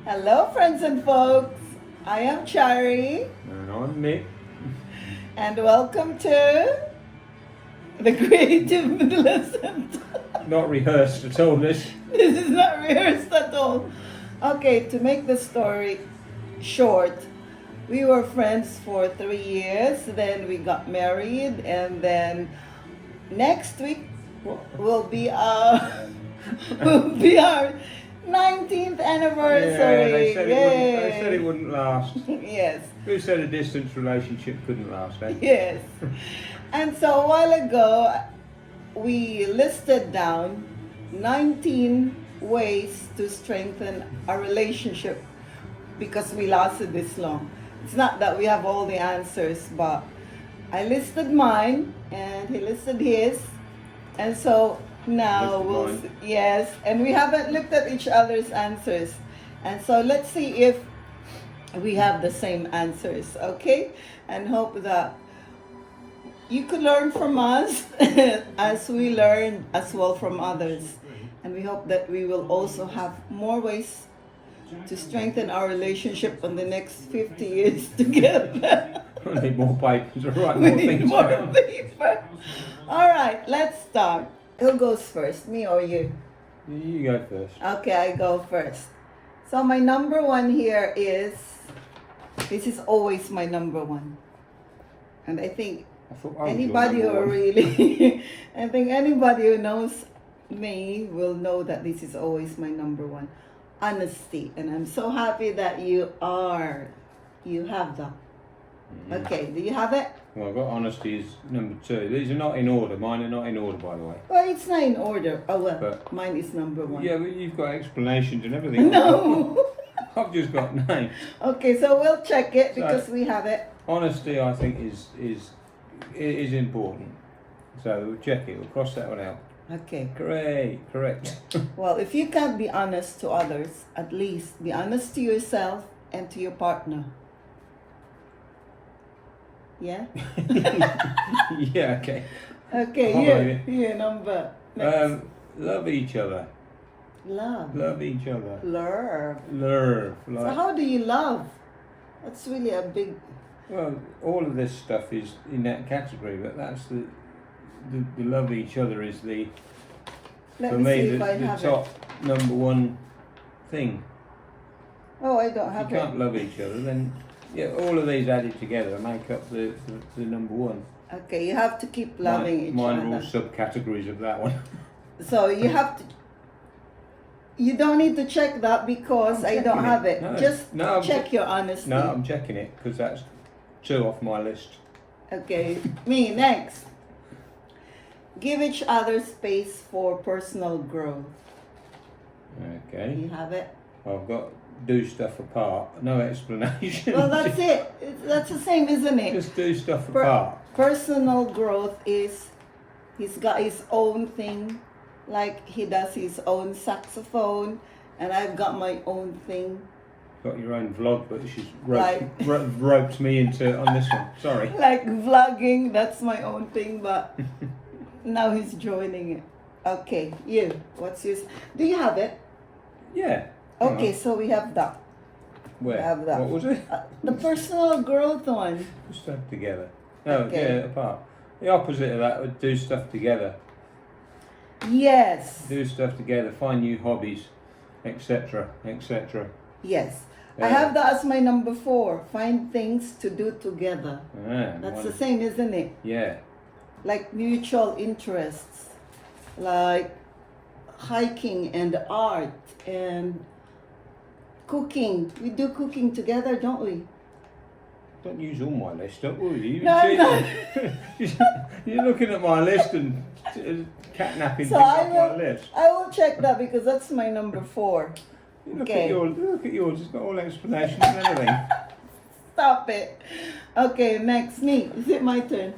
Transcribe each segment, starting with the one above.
Hello, friends and folks. I am Chari, And I'm Nick. and welcome to the Creative Middlescent. Not rehearsed at all, this. This is not rehearsed at all. Okay, to make the story short, we were friends for 3 years, then we got married, and then next week What? will be our will be our 19th anniversary. Yeah, they said it wouldn't last. Yes. Who said a distance relationship couldn't last, eh? Yes. And so a while ago, we listed down 19 ways to strengthen a relationship because we lasted this long. It's not that we have all the answers, but I listed mine and he listed his. And so now Listed mine. yes, and we haven't looked at each other's answers. And so let's see if we have the same answers, okay? And hope that you could learn from us as we learn as well from others. And we hope that we will also have more ways to strengthen our relationship in the next 50 years together. I need more papers to write We more need things more down. paper. All right, let's start. Who goes first, me or you? You go first. Okay, I go first. So my number one here is, this is always my number one. And I think I thought I was your anybody number who one. really, I think anybody who knows me will know that this is always my number one. Honesty. And I'm so happy that you have that. Okay, do you have it? Well, I've got honesty is number two. These are not in order. Mine are not in order, by the way. Well, it's not in order. Oh, well, But- mine is number one. Yeah, but you've got explanations and everything. No. I've just got names. Okay, so we'll check it because we have it. Honesty, I think, is important. So we'll check it. We'll cross that one out. Okay. Great, correct. Well, if you can't be honest to others, at least be honest to yourself and to your partner. Yeah? Yeah, okay. Okay, I'll here, believe here, number. Next. Love each other. Love. Love each other. Love. Love. So Like, how do you love? That's really a big... well, all of this stuff is in that category, but that's the love each other is the, Let for me me, see the, if I the have top it. number one thing. Oh, I don't If have you can't it. love each other, then yeah, all of these added together make up the number one. Okay, you have to keep loving each Mine other. are all subcategories of that one. So you have to... You don't need to check that because I don't checking have it. it. No, Just no, I'm check your honesty. No, I'm checking it because that's two off my list. Okay, me next. Give each other space for personal growth. Okay. You have it? I've got do stuff apart. No explanation. Well, that's it. That's the same, isn't it? Just do stuff apart. Personal growth is he's got his own thing, like he does his own saxophone, and I've got my own thing. Got your own vlog, but she's Right. roped me into on this one. Sorry. Like vlogging, that's my own thing, but now he's joining it. Okay, you, what's yours? Do you have it? Yeah. Hang Okay, on. so we have that. Where? have that. What was it? The personal growth one. Do stuff together. No, Okay. yeah, apart. The opposite of that would do stuff together. Yes. Do stuff together. Find new hobbies, etc., etc. Yes. I Yeah. have that as my number 4. Find things to do together. Ah, That's one- the same, isn't it? Yeah. Like mutual interests, like hiking and art and cooking. We do cooking together, don't we? Don't use all my list up, will you? No, You're looking at my list and catnapping So things I off my will, list. I will check that because that's my number 4. Look Okay. at yours. Look at yours. It's got all explanations and everything. Stop it. Okay, next me. Is it my turn?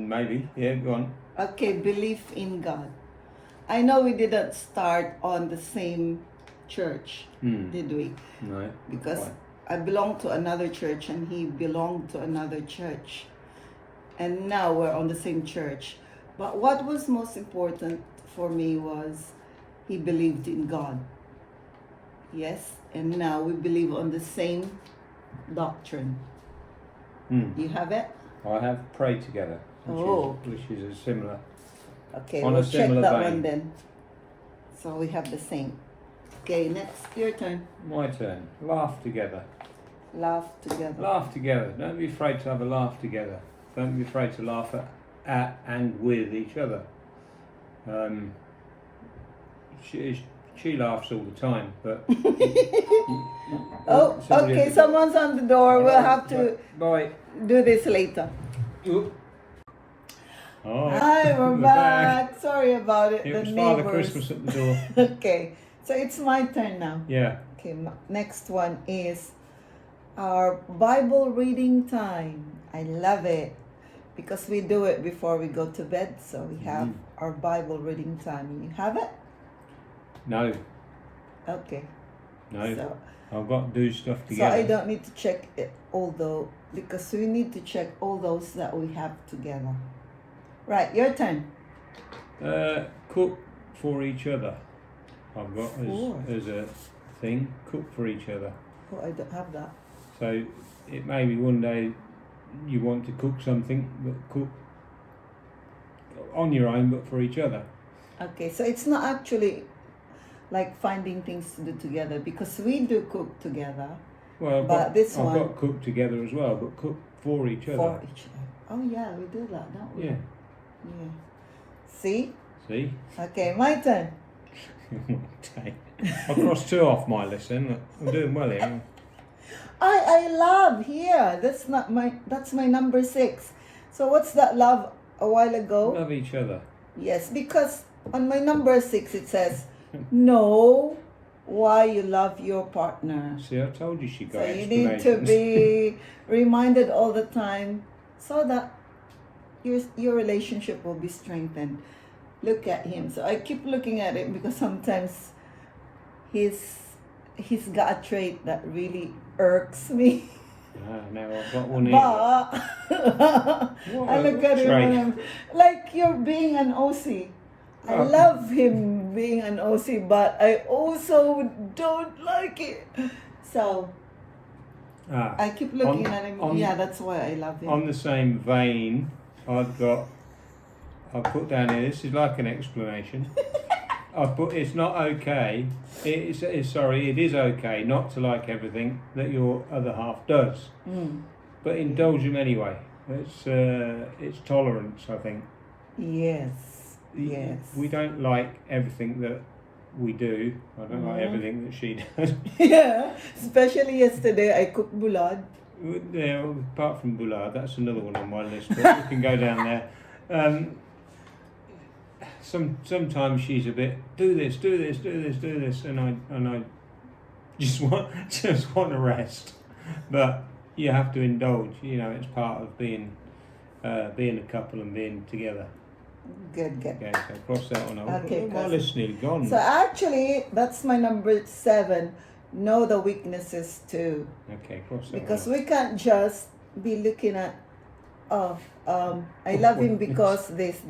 Maybe. Yeah, go on. Okay, belief in God. I know we didn't start on the same church, did we? No. Because Fine. I belong to another church and he belonged to another church. And now we're on the same church. But what was most important for me was he believed in God. Yes, and now we believe on the same doctrine. You have it? I have pray together, which is a similar. Okay, On a we'll check similar that vein. one then. So we have the same. Okay, next, your turn. My turn. Laugh together. Laugh together. Laugh together. Don't be afraid to have a laugh together. Don't be afraid to laugh at and with each other. She laughs all the time, but Oh, okay, someone's on the door. We'll have to Bye. do this later. Oop. Oh, Hi, we're back. Sorry about it. It the was neighbors. Father Christmas at the door. Okay, so it's my turn now. Yeah. Okay, next one is our Bible reading time. I love it because we do it before we go to bed. So we have our Bible reading time. You have it? No. Okay. No. So, I've got to do stuff together. so I don't need to check it, although, because we need to check all those that we have together. Right, your turn. Cook for each other. I've got Four. as a thing. Cook for each other. Oh, I don't have that. So it may be one day you want to cook something, but cook on your own, but for each other. Okay, so it's not actually like finding things to do together because we do cook together. Well, I've I've got cook together as well, but cook for each other. For each other. Oh yeah, we do that, don't we? Yeah. Yeah. See? See? Okay, my turn. Okay. I crossed 2 off my list then. I'm doing well here. I love here. That's my number 6. So what's that love a while ago? Love each other. Yes, because on my number 6 it says know why you love your partner. See, I told you she got So you need to explanations. be reminded all the time so that your relationship will be strengthened. Look at him. So I keep looking at him because sometimes he's got a trait that really irks me. Now I've got one here. But I look at him and I'm like, you're being an OC. I love him being an OC, but I also don't like it. So I keep looking at him. Yeah, that's why I love him. On the same vein, I've put down here, this is like an explanation. I've put, it's not okay, it is okay not to like everything that your other half does. But indulge him anyway. It's tolerance, I think. Yes. Yes. We don't like everything that we do. I don't like everything that she does. Yeah, especially yesterday I cooked bulad. Yeah, apart from boulard, that's another one on my list, but we can go down there. Sometimes she's a bit do this, and I just want to rest. But you have to indulge. You know, it's part of being a couple and being together. Good. Okay, so cross that one out. Okay, My list is nearly gone. So actually, that's my number 7. Know the weaknesses too. Okay, cross that Because one we can't just be looking at, I love him because this.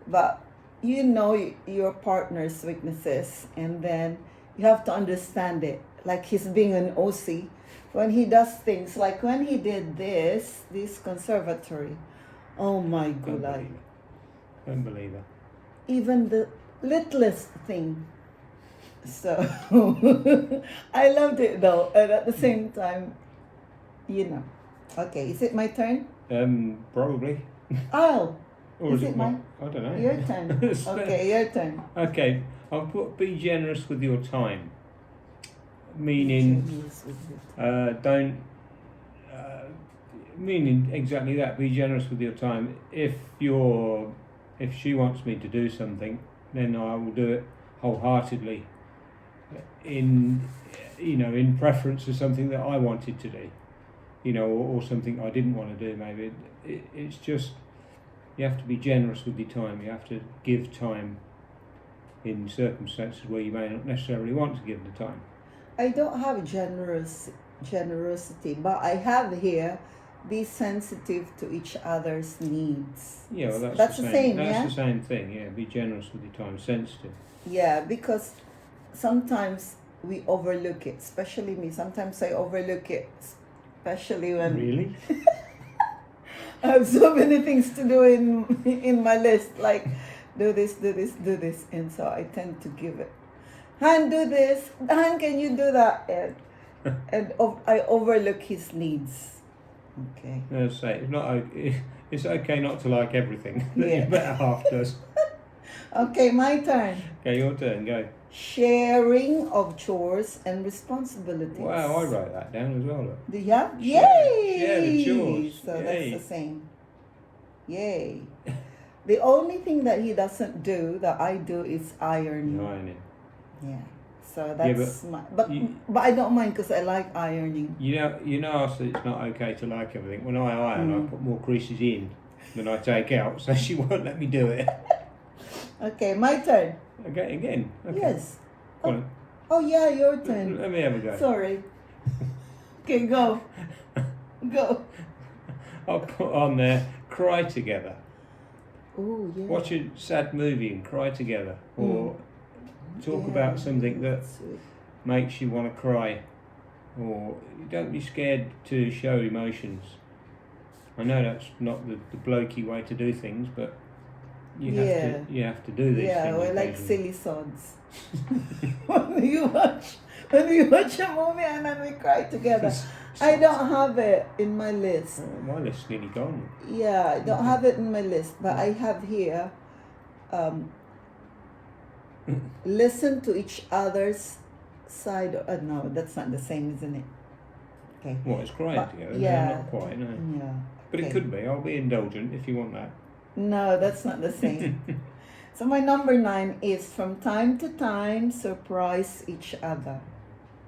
But you know your partner's weaknesses, and then you have to understand it. Like he's being an OC. When he does things, like when he did this conservatory, oh my God. Don't believe it. Even the littlest thing. So I loved it though, and at the same time, you know. Okay, is it my turn? Probably. Oh, Or is it mine? I don't know. Your turn. Okay, your turn. Okay, I'll put be generous with your time. Meaning, don't. Meaning exactly that. Be generous with your time. If she wants me to do something, then I will do it wholeheartedly. In preference to something that I wanted to do, or something I didn't want to do. Maybe it's just you have to be generous with your time. You have to give time in circumstances where you may not necessarily want to give the time. I don't have generosity, but I have here be sensitive to each other's needs. Yeah, well, that's the same. That's the same thing. Yeah, be generous with your time, sensitive. Yeah, because sometimes we overlook it, especially me. Sometimes I overlook it, especially when Really? I have so many things to do in my list, like do this, do this, do this, and so I tend to give it. Han, do this. Han, can you do that? And I overlook his needs. Okay. Let's say it's not. It's okay not to like everything. That Yeah. your better half does. Okay, my turn. Okay, your turn. Go. Sharing of chores and responsibilities. Wow, I wrote that down as well. Look. Do you have? Share- Yay! share the chores. So Yay. that's the same. Yay. The only thing that he doesn't do that I do is ironing. Ironing. Yeah. So that's but I don't mind because I like ironing. You know, I said it's not okay to like everything. When I iron, I put more creases in than I take out, so she won't let me do it. Okay, my turn. Okay, again. Okay. Yes. Go on. Oh yeah, your turn. Let me have a go. Sorry. Okay, go. Go. I'll put on there, cry together. Oh yeah. Watch a sad movie and cry together, or talk about something that Sweet. makes you want to cry, or don't be scared to show emotions. I know that's not the blokey way to do things, but you have to do these Yeah, things. we're like occasionally. silly sods. when you watch a movie and then we cry together. I don't have it in my list. Oh, my list's nearly gone. Yeah, I don't have it in my list, but I have here. Listen to each other's side. No, that's not the same, isn't it? Okay. What, it's crying But- together? yeah. No, not quite, no. Yeah. But okay. it could be. I'll be indulgent if you want that. No, that's not the same. So my number 9 is from time to time surprise each other.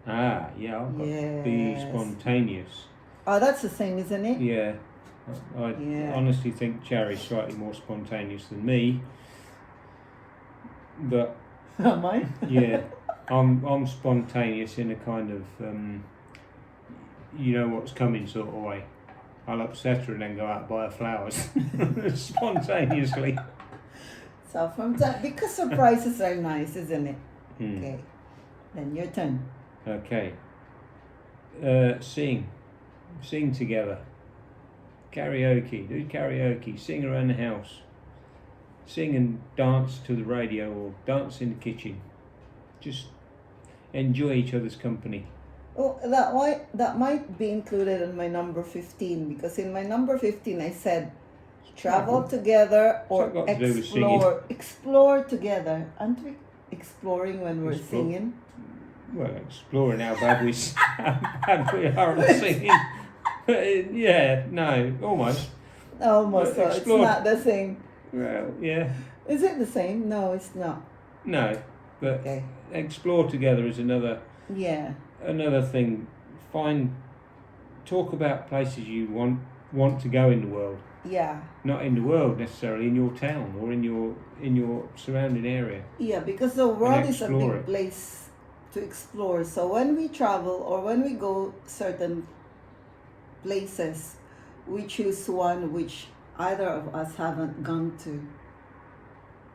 Ah, yeah, I've got be Yes. spontaneous. Oh, that's the same, isn't it? Yeah. I Yeah. honestly think Cherry's slightly more spontaneous than me. But Am I? yeah, I'm spontaneous in a kind of you know what's coming sort of way. I'll upset her and then go out and buy her flowers spontaneously. So from time, because surprises are nice, isn't it? Hmm. Okay. Then your turn. Okay. Sing together. Karaoke. Do karaoke. Sing around the house. Sing and dance to the radio or dance in the kitchen. Just enjoy each other's company. Oh, that might be included in my number 15 because in my number 15 I said travel together or What's that got to do with singing? explore together. Aren't we exploring when we're Explore. singing? Well, exploring how bad we are at singing. Yeah, no, almost. Almost. So Explore. it's not the same. Well, yeah, Is it the same? No, it's not. no, but Okay. explore together is another Yeah. thing. Talk about places you want to go in the world. Yeah. Not in the world necessarily, in your town or in your surrounding area. Yeah, because the world is a explore big it. place to explore. So when we travel or when we go certain places, we choose one which either of us haven't gone to.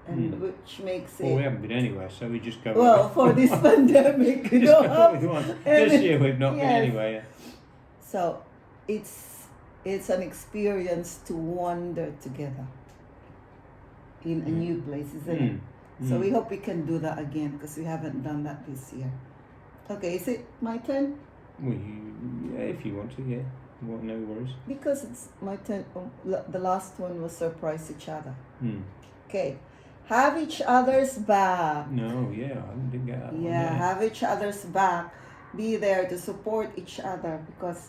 And which makes Well, we it haven't been anywhere, so we just go. well for this pandemic we just don't go have with one. any- This year we've not Yes. been anywhere. So it's an experience to wander together in a new place, isn't it? So we hope we can do that again because we haven't done that this year. Okay, is it my turn? Well, yeah, if you want to, yeah. Well, no worries. Because it's my turn. The last one was surprise each other. Okay, have each other's back. No, yeah, I didn't get that one. Yeah, have each other's back. Be there to support each other because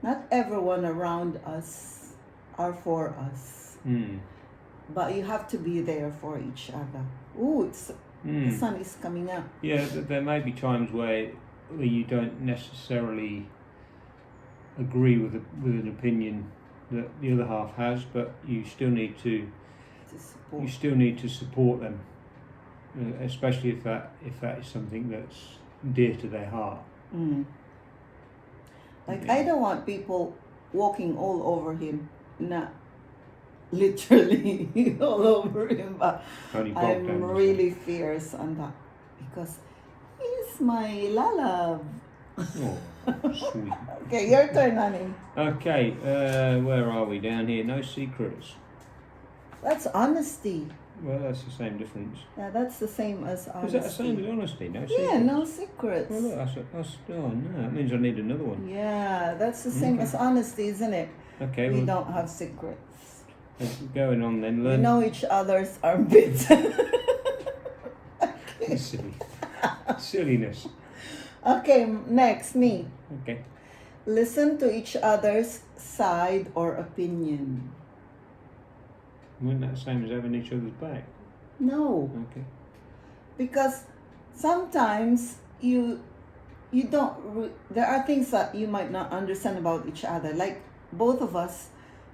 not everyone around us are for us. But you have to be there for each other. Ooh, the sun is coming up. Yeah, there may be times where you don't necessarily agree with an opinion that the other half has, but you still need to support them, especially if that is something that's dear to their heart. Like I don't want people walking all over him, not literally all over him, but Only Bob I'm down really fierce on that because he's That's my love. Oh, sweet. Okay, your turn, honey. Okay, where are we? Down here. No secrets. That's honesty. Well, that's the same difference. Yeah, that's the same as honesty. Is that the same as honesty? No secrets? Yeah, no secrets. Well, look, oh no, that means I need another one. Yeah, that's the same Okay. as honesty, isn't it? Okay, We well, don't have secrets. going on then. We Learn. know each other's armpits. Silly. Silliness. Okay, next, me. Okay. Listen to each other's side or opinion. Isn't that the same as having each other's back? No, Okay. because sometimes you don't. There are things that you might not understand about each other. Like both of us,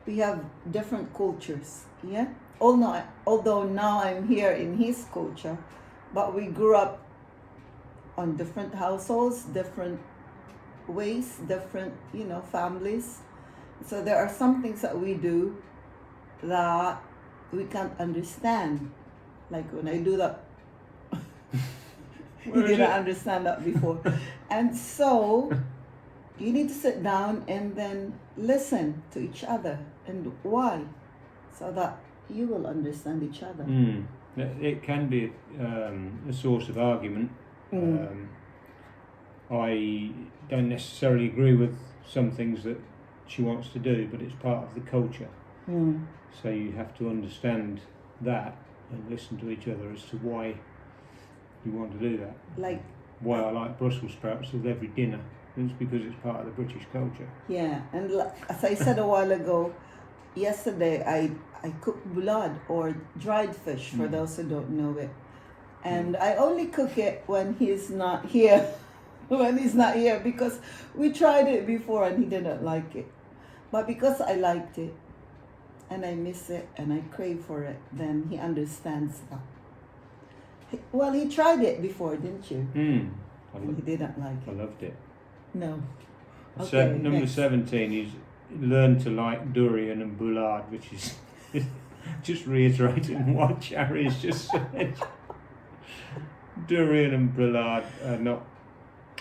we have different cultures. Yeah. Although now I'm here in his culture, but we grew up on different households, different ways, different families. So there are some things that we do that we can't understand. Like when I do that, you Where is didn't it? understand that before. And so you need to sit down and then listen to each other and why, so that you will understand each other. It can be a source of argument. I don't necessarily agree with some things that she wants to do, but it's part of the culture. So you have to understand that and listen to each other as to why you want to do that. Like, Why I like Brussels sprouts with every dinner. It's because it's part of the British culture. yeah, and as I said a while ago, yesterday I cooked blood or dried fish for those who don't know it. And I only cook it when he's not here. When he's not here, because we tried it before and he didn't like it. But because I liked it and I miss it and I crave for it, then he understands that. Well, he tried it before, didn't you? And he didn't like I it. loved it. No. So Okay, number next. 17 is learn to like durian and boulard, which is just reiterating what Cherry's just said. Durian and boulard are not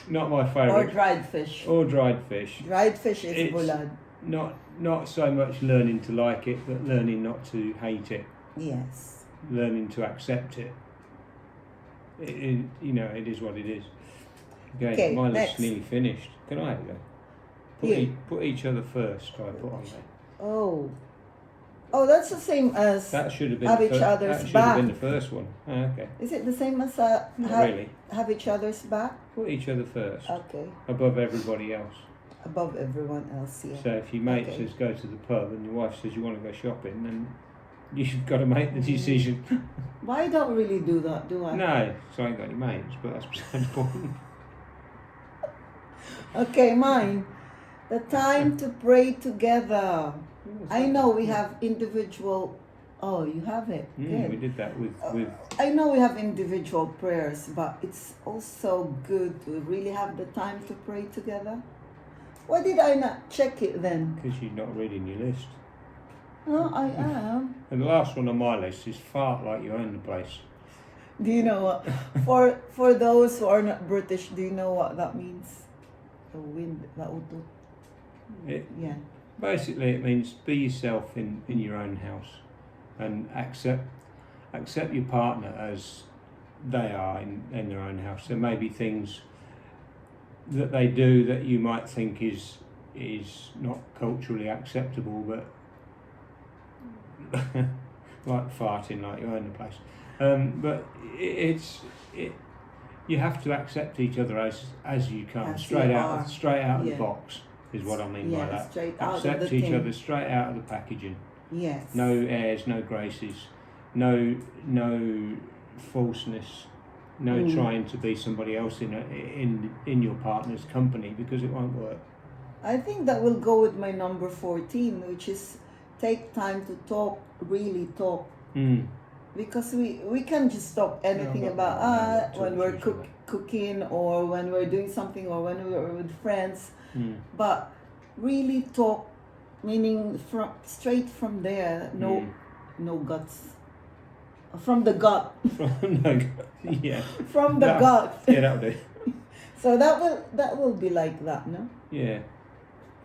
my Or favourite. dried fish. Or dried fish. Dried fish is It's bullard. Not so much learning to like it, but learning not to hate it. Yes. Learning to accept it. It is what it is. Okay, my list's next. nearly finished. Can I have a go? Yeah. Put each other first. I put on there. Oh, that's the same as. That should have been Have the each first, other's that should have been the back. first one. Oh, okay. Is it the same as Not really. have each other's back? Put each other first, Okay. above everybody else. Above everyone else, yeah. So if your mate Okay. says go to the pub and your wife says you want to go shopping, then you've got to make the decision. But I don't really do that, do I? No, so I ain't got any mates, but that's beside the point. Okay, mine. The time to pray together. I know we have individual. Oh, you have it. We Good. did that with I know we have individual prayers, but it's also good to really have the time to pray together. Why did I not check it then? because you're not reading your list. Oh, I am. And the last one on my list is fart like you own the place. Do you know what? For those who are not British, do you know what that means? The wind, the auto. Yeah. Basically, it means be yourself in your own house, and accept your partner as they are in their own house. There may be things that they do that you might think is not culturally acceptable, but like farting like you own the place. But you have to accept each other as you come, As straight you out are. straight out of Yeah. the box is what I mean by Yeah, that. straight out of Accept the each tin. other straight out of the packaging. Yes. No airs, no graces, no falseness, no trying to be somebody else in your partner's company, because it won't work. I think that will go with my number 14, which is take time to talk, really talk. Because we can't just talk anything No, but about no, when talk we're to each other. cooking or when we're doing something or when we're with friends. But really talk, meaning straight from there, no guts From the gut. No, yeah. From the That- gut. Yeah, that'll do. So that will be like that, no? Yeah,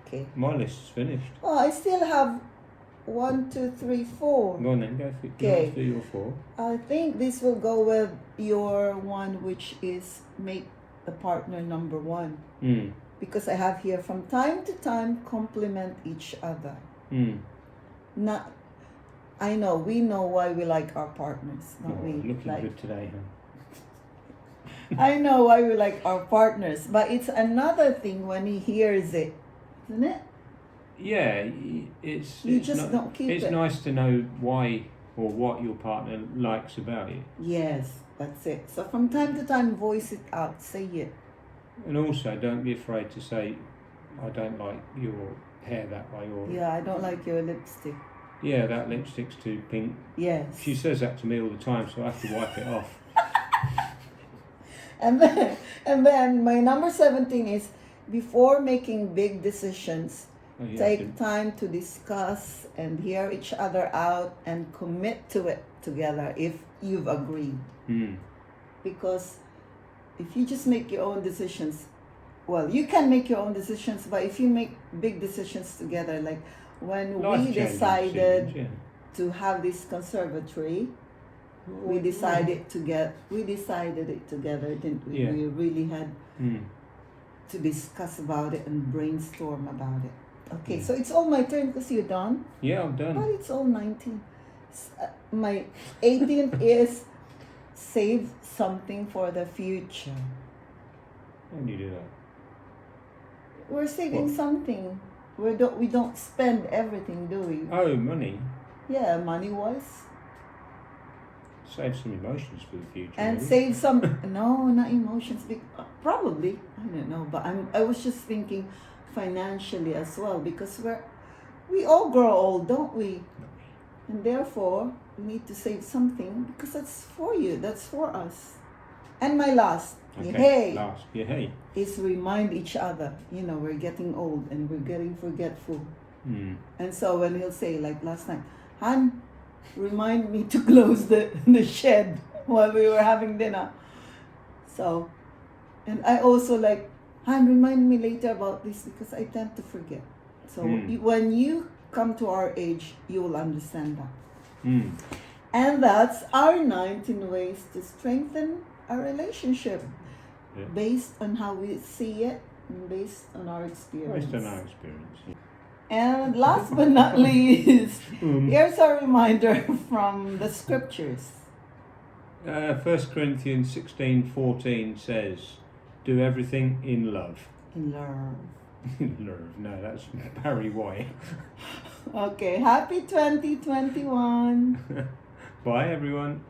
Okay. my list is finished. Oh, I still have 1, 2, 3, 4. Go on then, go for it. Okay. Let's do your 4. I think this will go with your one, which is make the partner number 1. Mm. Because I have here from time to time complement each other. Mm. Not, I know we know why we like our partners, Oh, not we looking like. good today, huh? I know why we like our partners, but it's another thing when he hears it, isn't it? Yeah, it's. You it's just not, don't keep It's it. nice to know why or what your partner likes about you, Yes, that's it. So from time to time, voice it out, say it. and also don't be afraid to say, "I don't like your hair that way," or Yeah, I don't like your lipstick. "Yeah, that lipstick's too pink." Yes. She says that to me all the time, so I have to wipe it off. And then my number 17 is before making big decisions, Oh, yeah, take time to discuss and hear each other out and commit to it together if you've agreed. Mm. Because if you just make your own decisions, well, you can make your own decisions, but if you make big decisions together, like when we Life-changing decided decisions, to have this conservatory, we decided it together, didn't we? Yeah. We really had Mm. to discuss about it and brainstorm about it. Okay, Yeah. so it's all my turn because you're done, Yeah, I'm done. but it's all 19. My 18th is save something for the future. How do you do that? We're saving What? something. We don't spend everything, do we? Oh, money. Yeah, money wise. Save some emotions for the future. And maybe. save some. No, not emotions. Probably, I don't know. But I was just thinking financially as well, because we all grow old, don't we? And therefore we need to save something because that's for you. That's for us. And my last, Okay, last. Yeah, hey. is remind each other. You know, we're getting old and we're getting forgetful. Mm. And so when he'll say, like last night, Han, remind me to close the shed while we were having dinner. So, and I also like, Han, remind me later about this because I tend to forget. So when you come to our age, you will understand that. Mm. And that's our 19 ways to strengthen our relationship. Yeah. Based on how we see it and based on our experience. Based on our experience. Yeah. And last but not least, Mm. here's a reminder from the scriptures. 1 Corinthians 16:14 says, "Do everything in love." In love. Love. No, that's Barry White. Okay, happy 2021. Bye, everyone.